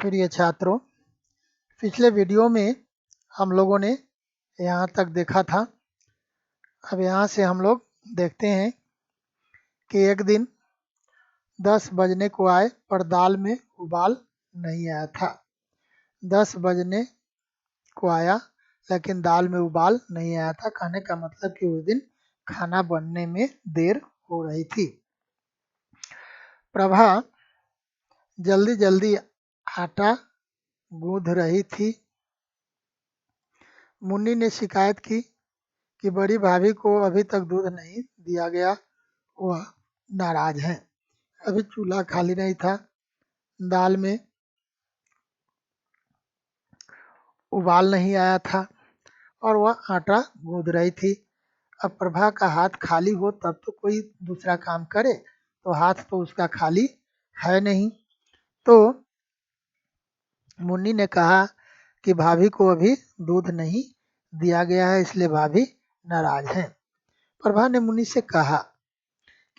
प्रिय छात्रों, पिछले वीडियो में हम लोगों ने यहाँ तक देखा था। अब यहाँ से हम लोग देखते हैं कि एक दिन 10 बजने को आए पर दाल में उबाल नहीं आया था। 10 बजने को आया लेकिन दाल में उबाल नहीं आया था। कहने का मतलब कि उस दिन खाना बनने में देर हो रही थी। प्रभा जल्दी जल्दी आटा गूंथ रही थी। मुन्नी ने शिकायत की कि बड़ी भाभी को अभी तक दूध नहीं दिया गया, वह नाराज हैं। अभी चूल्हा खाली नहीं था, दाल में उबाल नहीं आया था और वह आटा गूंथ रही थी। अब प्रभा का हाथ खाली हो तब तो कोई दूसरा काम करे, तो हाथ तो उसका खाली है नहीं। तो मुन्नी ने कहा कि भाभी को अभी दूध नहीं दिया गया है, इसलिए भाभी नाराज हैं। प्रभा ने मुन्नी से कहा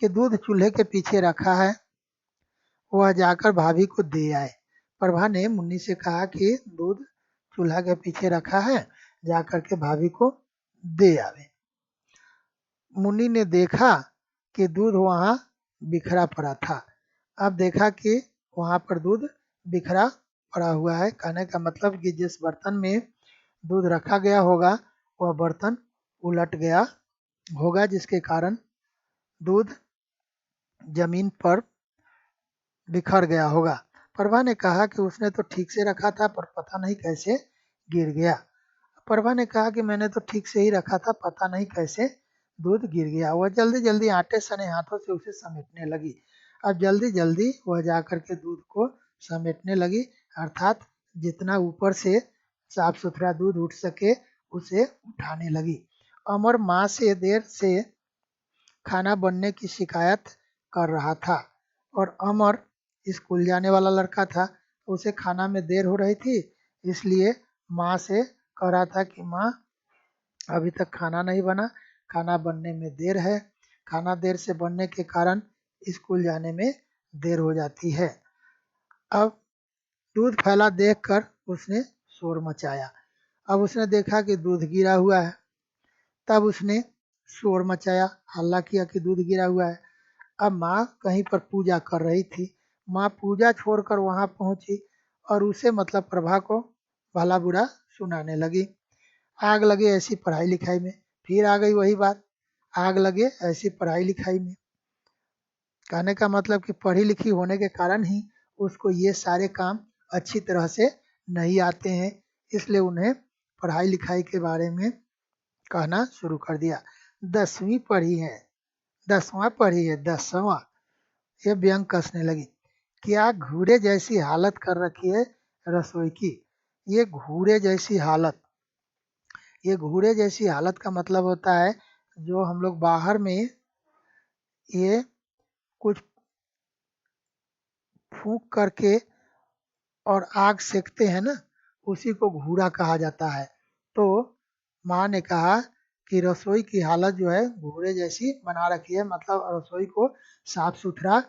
कि दूध चूल्हे के पीछे रखा है, वह जाकर भाभी को दे आए। प्रभा ने मुन्नी से कहा कि दूध चूल्हा के पीछे रखा है, जाकर के भाभी को दे आवे। मुन्नी ने देखा कि दूध वहाँ बिखरा पड़ा था। अब देखा कि वहाँ पर दूध बिखरा पड़ा हुआ है। कहने का मतलब कि जिस बर्तन में दूध रखा गया होगा वह बर्तन उलट गया होगा, जिसके कारण दूध जमीन पर बिखर गया होगा। प्रभा ने कहा कि उसने तो ठीक से रखा था पर पता नहीं कैसे गिर गया। प्रभा ने कहा कि मैंने तो ठीक से ही रखा था, पता नहीं कैसे दूध गिर गया। वह जल्दी जल्दी आटे सने हाथों से उसे समेटने लगी। अब जल्दी जल्दी वह जाकर के दूध को समेटने लगी, अर्थात जितना ऊपर से साफ सुथरा दूध उठ सके उसे उठाने लगी। अमर माँ से देर से खाना बनने की शिकायत कर रहा था और अमर स्कूल जाने वाला लड़का था, उसे खाना में देर हो रही थी, इसलिए माँ से कह रहा था कि माँ अभी तक खाना नहीं बना, खाना बनने में देर है। खाना देर से बनने के कारण स्कूल जाने में देर हो जाती है। अब दूध फैला देखकर उसने शोर मचाया। अब उसने देखा कि दूध गिरा हुआ है, तब उसने शोर मचाया, हल्ला किया कि दूध गिरा हुआ है। अब माँ कहीं पर पूजा कर रही थी। माँ पूजा छोड़कर वहाँ पहुंची और उसे मतलब प्रभा को भला बुरा सुनाने लगी। आग लगे ऐसी पढ़ाई लिखाई में। फिर आ गई वही बात, आग लगे ऐसी पढ़ाई लिखाई में। कहने का मतलब कि पढ़ी लिखी होने के कारण ही उसको ये सारे काम अच्छी तरह से नहीं आते हैं, इसलिए उन्हें पढ़ाई लिखाई के बारे में कहना शुरू कर दिया। 10वीं पढ़ी है, 10वां पढ़ी है, 10वां। ये व्यंग कसने लगी। क्या घूरे जैसी हालत कर रखी है रसोई की। ये घूरे जैसी हालत, ये घूरे जैसी हालत का मतलब होता है जो हम लोग बाहर में ये कुछ फूंक करके और आग सेकते हैं ना, उसी को घूरा कहा जाता है। तो माँ ने कहा कि रसोई की हालत जो है घूरे जैसी बना रखी है, मतलब रसोई को साफ सुथरा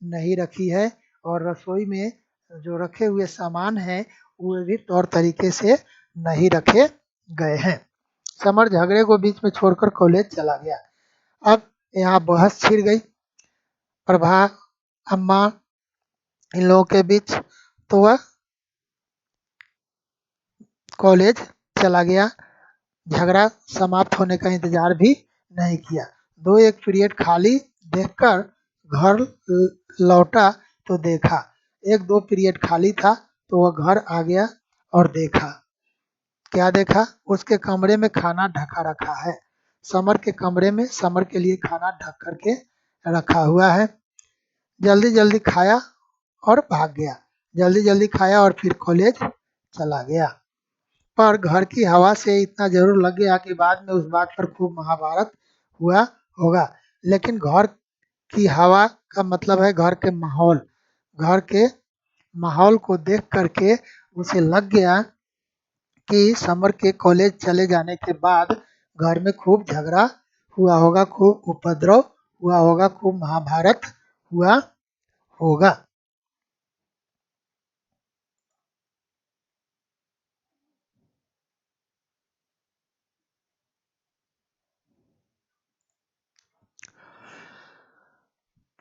नहीं रखी है और रसोई में जो रखे हुए सामान हैं वो भी तौर तरीके से नहीं रखे गए हैं। समर झगड़े को बीच में छोड़कर कॉलेज चला गया। अब यहाँ बहस छिड़ गई प्रभा अम्मा इन लोगों के बीच, तो वह कॉलेज चला गया। झगड़ा समाप्त होने का इंतजार भी नहीं किया। 1 पीरियड खाली देखकर घर लौटा तो देखा 1-2 पीरियड खाली था, तो वह घर आ गया और देखा, क्या देखा, उसके कमरे में खाना ढका रखा है। समर के कमरे में समर के लिए खाना ढक करके रखा हुआ है। जल्दी जल्दी खाया और भाग गया। जल्दी जल्दी खाया और फिर कॉलेज चला गया। पर घर की हवा से इतना जरूर लग गया कि बाद में उस बात पर खूब महाभारत हुआ होगा। लेकिन घर की हवा का मतलब है घर के माहौल। घर के माहौल को देख करके उसे लग गया कि समर के कॉलेज चले जाने के बाद घर में खूब झगड़ा हुआ होगा, खूब उपद्रव हुआ होगा, खूब महाभारत हुआ होगा।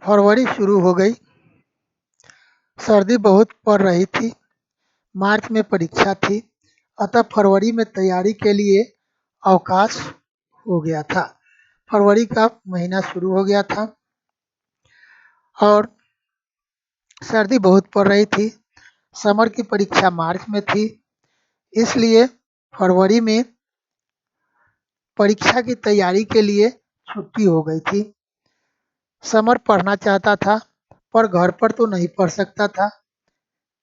फरवरी शुरू हो गई। सर्दी बहुत पड़ रही थी। मार्च में परीक्षा थी, अतः फरवरी में तैयारी के लिए अवकाश हो गया था। फरवरी का महीना शुरू हो गया था और सर्दी बहुत पड़ रही थी। समर की परीक्षा मार्च में थी, इसलिए फरवरी में परीक्षा की तैयारी के लिए छुट्टी हो गई थी। समर पढ़ना चाहता था, पर घर पर तो नहीं पढ़ सकता था,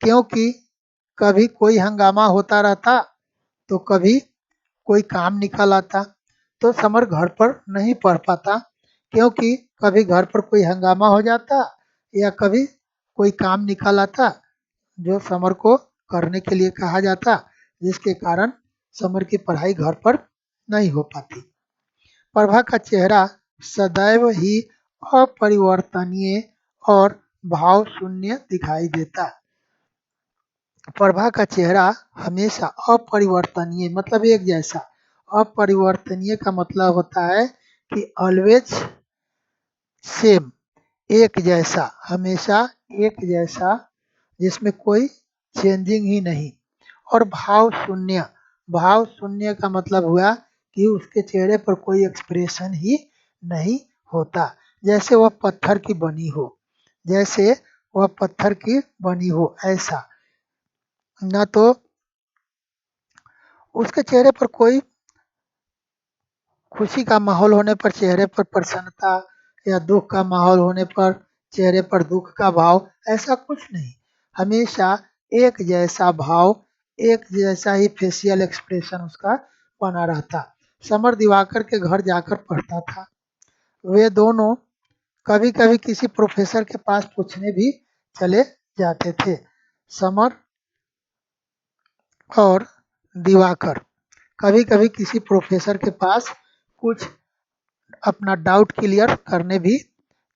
क्योंकि कभी कोई हंगामा होता रहता तो कभी कोई काम निकल आता, तो समर घर पर नहीं पढ़ पाता, क्योंकि कभी घर पर कोई हंगामा हो जाता या कभी कोई काम निकल आता जो समर को करने के लिए कहा जाता, जिसके कारण समर की पढ़ाई घर पर नहीं हो पाती। प्रभा का चेहरा सदैव ही अपरिवर्तनीय और भाव शून्य दिखाई देता। प्रभा का चेहरा हमेशा अपरिवर्तनीय मतलब एक जैसा। अपरिवर्तनीय का मतलब होता है कि ऑलवेज सेम, एक जैसा, हमेशा एक जैसा, जिसमें कोई चेंजिंग ही नहीं। और भाव शून्य, भाव शून्य का मतलब हुआ कि उसके चेहरे पर कोई एक्सप्रेशन ही नहीं होता, जैसे वह पत्थर की बनी हो, जैसे वह पत्थर की बनी हो ऐसा। न तो उसके चेहरे पर कोई खुशी का माहौल होने पर चेहरे पर प्रसन्नता या दुख का माहौल होने पर चेहरे पर दुख का भाव, ऐसा कुछ नहीं। हमेशा एक जैसा भाव, एक जैसा ही फेशियल एक्सप्रेशन उसका बना रहता। समर दिवाकर के घर जाकर पढ़ता था। वे दोनों कभी कभी किसी प्रोफेसर के पास पूछने भी चले जाते थे। समर और दिवाकर कभी कभी किसी प्रोफेसर के पास कुछ अपना डाउट क्लियर करने भी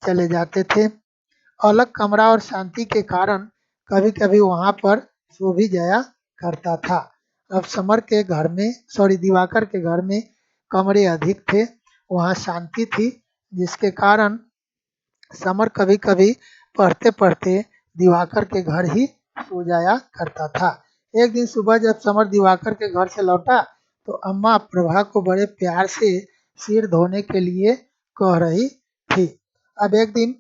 चले जाते थे। अलग कमरा और शांति के कारण कभी कभी वहां पर सो भी जाया करता था। अब समर के घर में दिवाकर के घर में कमरे अधिक थे, वहाँ शांति थी, जिसके कारण समर कभी कभी पढ़ते पढ़ते दिवाकर के घर ही सो जाया करता था। एक दिन सुबह जब समर दिवाकर के घर से लौटा तो अम्मा प्रभा को बड़े प्यार से सिर धोने के लिए कह रही थी। अब एक दिन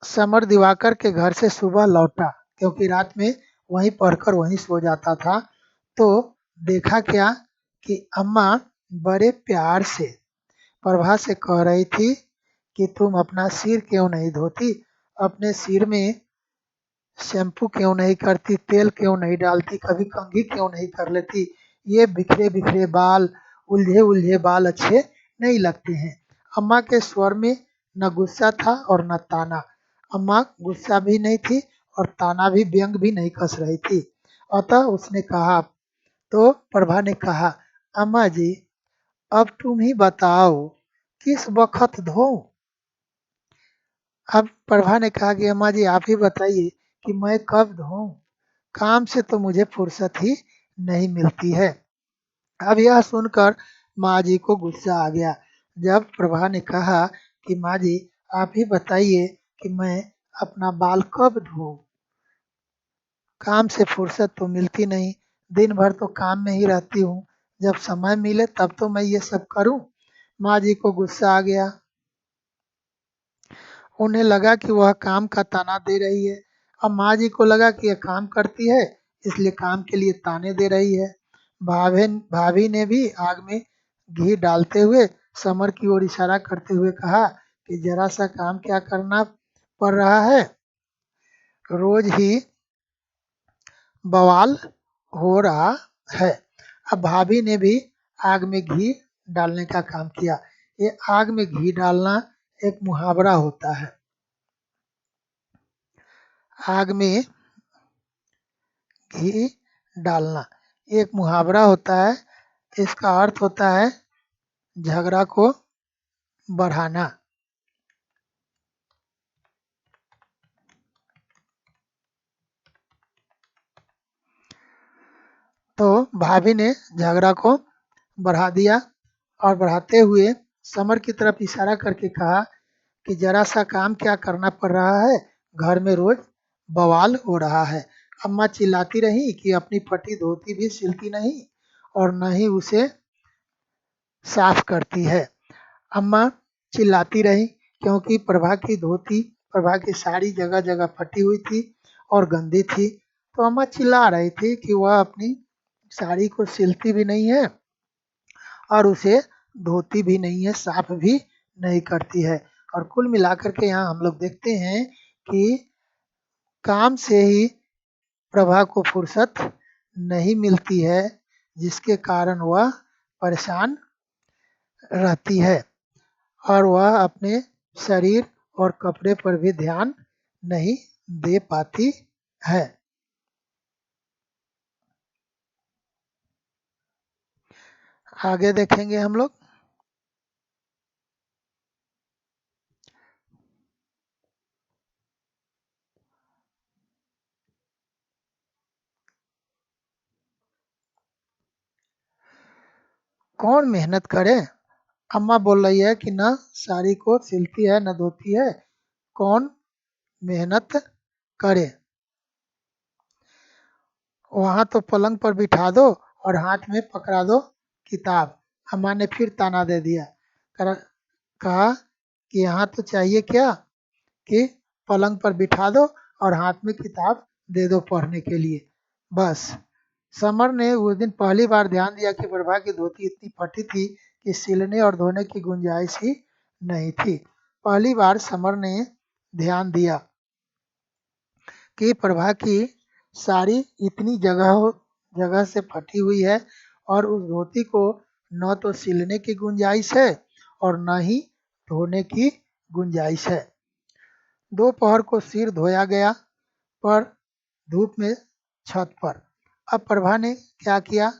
समर दिवाकर के घर से सुबह लौटा, क्योंकि रात में वहीं पढ़कर वहीं सो जाता था, तो देखा क्या कि अम्मा बड़े प्यार से प्रभा से कह रही थी कि तुम अपना सिर क्यों नहीं धोती, अपने सिर में शैम्पू क्यों नहीं करती, तेल क्यों नहीं डालती, कभी कंघी क्यों नहीं कर लेती, ये बिखरे बिखरे बाल, उलझे उलझे बाल अच्छे नहीं लगते हैं। अम्मा के स्वर में न गुस्सा था और न ताना। अम्मा गुस्सा भी नहीं थी और ताना भी, व्यंग भी नहीं कस रही थी। अतः उसने कहा, तो प्रभा ने कहा, अम्मा जी अब तुम ही बताओ किस वक्त धोऊं। अब प्रभा ने कहा कि अम्मा जी आप ही बताइए कि मैं कब धोऊं, काम से तो मुझे फुर्सत ही नहीं मिलती है। अब यह सुनकर माँ जी को गुस्सा आ गया। जब प्रभा ने कहा कि माँ जी आप ही बताइए कि मैं अपना बाल कब धोऊं, काम से फुर्सत तो मिलती नहीं, दिन भर तो काम में ही रहती हूँ, जब समय मिले तब तो मैं ये सब करूं। माँ जी को गुस्सा आ गया। उन्हें लगा कि वह काम का ताना दे रही है। अब माँ जी को लगा कि यह काम करती है, इसलिए काम के लिए ताने दे रही है। भाभी ने भी आग में घी डालते हुए समर की ओर इशारा करते हुए कहा कि जरा सा काम क्या करना पड़ रहा है, रोज ही बवाल हो रहा है। अब भाभी ने भी आग में घी डालने का काम किया। ये आग में घी डालना एक मुहावरा होता है। आग में घी डालना एक मुहावरा होता है। इसका अर्थ होता है झगड़ा को बढ़ाना। तो भाभी ने झगड़ा को बढ़ा दिया और बढ़ाते हुए समर की तरफ इशारा करके कहा कि जरा सा काम क्या करना पड़ रहा है, घर में रोज बवाल हो रहा है। अम्मा चिल्लाती रही कि अपनी फटी धोती भी सिलती नहीं और न ही उसे साफ करती है। अम्मा चिल्लाती रही क्योंकि प्रभा की धोती, प्रभा की साड़ी जगह जगह फटी हुई थी और गंदी थी। तो अम्मा चिल्ला रही थी कि वह अपनी साड़ी को सिलती भी नहीं है और उसे धोती भी नहीं है, साफ भी नहीं करती है। और कुल मिलाकर के यहाँ हम लोग देखते हैं कि काम से ही प्रभा को फुर्सत नहीं मिलती है, जिसके कारण वह परेशान रहती है और वह अपने शरीर और कपड़े पर भी ध्यान नहीं दे पाती है। आगे देखेंगे हम लोग। कौन मेहनत करे? अम्मा बोल रही है कि न साड़ी को सिलती है न धोती है, कौन मेहनत करे? वहां तो पलंग पर बिठा दो और हाथ में पकड़ा दो किताब। अम्मा ने फिर ताना दे दिया। कहा कि यहाँ तो चाहिए क्या कि पलंग पर बिठा दो और हाथ में किताब दे दो पढ़ने के लिए, बस। समर ने उस दिन पहली बार ध्यान दिया कि प्रभा की धोती इतनी फटी थी कि सिलने और धोने की गुंजाइश ही नहीं थी। पहली बार समर ने ध्यान दिया कि प्रभा की साड़ी इतनी जगह से फटी हुई है और उस धोती को न तो सिलने की गुंजाइश है और न ही धोने की गुंजाइश है। दोपहर को सिर धोया गया पर धूप में छत पर। अब प्रभा ने क्या किया,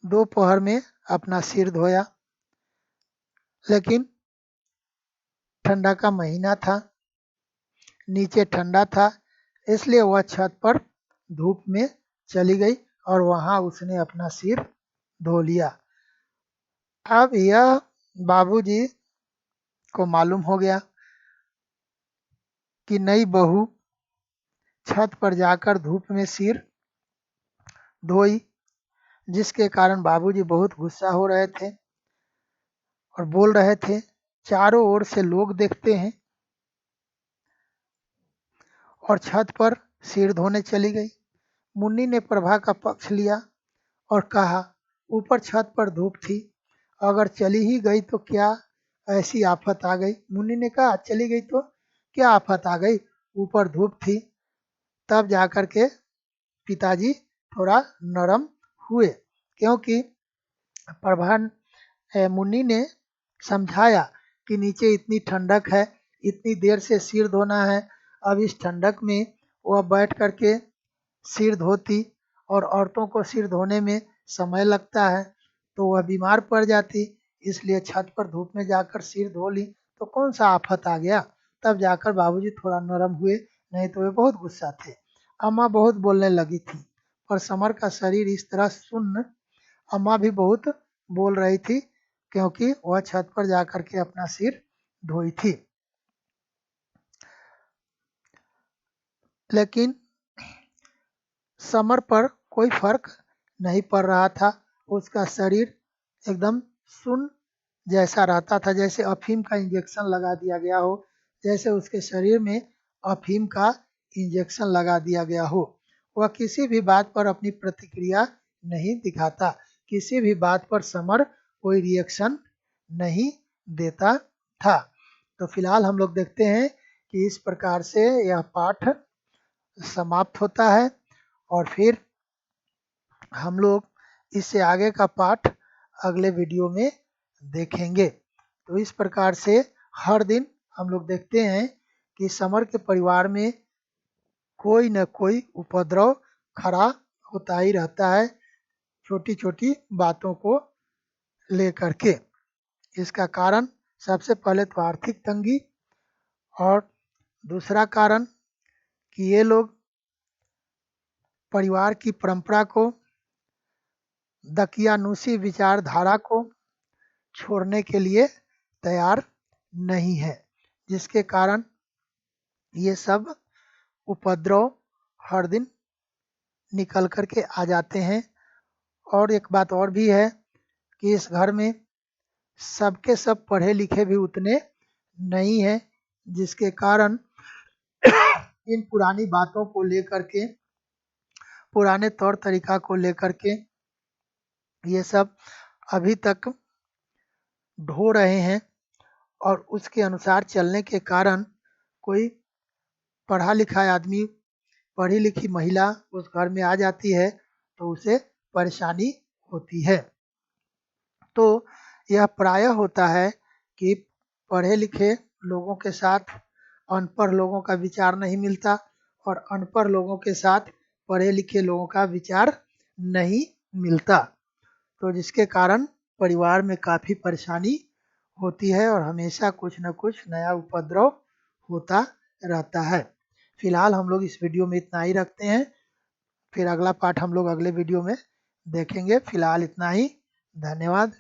दोपहर में अपना सिर धोया, लेकिन ठंडा का महीना था, नीचे ठंडा था, इसलिए वह छत पर धूप में चली गई और वहां उसने अपना सिर धो लिया। अब यह बाबूजी को मालूम हो गया कि नई बहू छत पर जाकर धूप में सिर धोई, जिसके कारण बाबूजी बहुत गुस्सा हो रहे थे और बोल रहे थे, चारों ओर से लोग देखते हैं। और छत पर सिर धोने चली गई। मुन्नी ने प्रभा का पक्ष लिया और कहा, ऊपर छत पर धूप थी, अगर चली ही गई तो क्या ऐसी आफत आ गई? मुन्नी ने कहा, चली गई तो क्या आफत आ गई, ऊपर धूप थी। तब जाकर के पिताजी थोड़ा नरम हुए, क्योंकि प्रभा मुन्नी ने समझाया कि नीचे इतनी ठंडक है, इतनी देर से सिर धोना है, अब इस ठंडक में वह बैठ करके सिर धोती और औरतों को सिर धोने में समय लगता है तो वह बीमार पड़ जाती, इसलिए छत पर धूप में जाकर सिर धो ली तो कौन सा आफत आ गया। तब जाकर बाबूजी थोड़ा नरम हुए, नहीं तो वे बहुत गुस्सा थे। अम्मा बहुत बोलने लगी थी पर समर का शरीर इस तरह सुन्न, अम्मा भी बहुत बोल रही थी क्योंकि वह छत पर जाकर के अपना सिर धोई थी। लेकिन समर पर कोई फर्क नहीं पड़ रहा था, उसका शरीर एकदम सुन्न जैसा रहता था, जैसे अफीम का इंजेक्शन लगा दिया गया हो, जैसे उसके शरीर में अफीम का इंजेक्शन लगा दिया गया हो। वह किसी भी बात पर अपनी प्रतिक्रिया नहीं दिखाता, किसी भी बात पर समर कोई रिएक्शन नहीं देता था। तो फिलहाल हम लोग देखते हैं कि इस प्रकार से यह पाठ समाप्त होता है और फिर हम लोग इससे आगे का पाठ अगले वीडियो में देखेंगे। तो इस प्रकार से हर दिन हम लोग देखते हैं कि समर के परिवार में कोई न कोई उपद्रव खड़ा होता ही रहता है, छोटी छोटी बातों को लेकर के। इसका कारण सबसे पहले तो आर्थिक तंगी और दूसरा कारण कि ये लोग परिवार की परंपरा को, दकियानूसी विचारधारा को छोड़ने के लिए तैयार नहीं है, जिसके कारण ये सब उपद्रव हर दिन निकल कर के आ जाते हैं। और एक बात और भी है कि इस घर में सबके सब पढ़े लिखे भी उतने नहीं हैं, जिसके कारण इन पुरानी बातों को लेकर के, पुराने तौर तरीका को लेकर के ये सब अभी तक ढो रहे हैं। और उसके अनुसार चलने के कारण कोई पढ़ा लिखा आदमी, पढ़ी लिखी महिला उस घर में आ जाती है तो उसे परेशानी होती है। तो यह प्रायः होता है कि पढ़े लिखे लोगों के साथ अनपढ़ लोगों का विचार नहीं मिलता और अनपढ़ लोगों के साथ पढ़े लिखे लोगों का विचार नहीं मिलता, तो जिसके कारण परिवार में काफ़ी परेशानी होती है और हमेशा कुछ न कुछ नया उपद्रव होता रहता है। फिलहाल हम लोग इस वीडियो में इतना ही रखते हैं, फिर अगला पार्ट हम लोग अगले वीडियो में देखेंगे। फिलहाल इतना ही, धन्यवाद।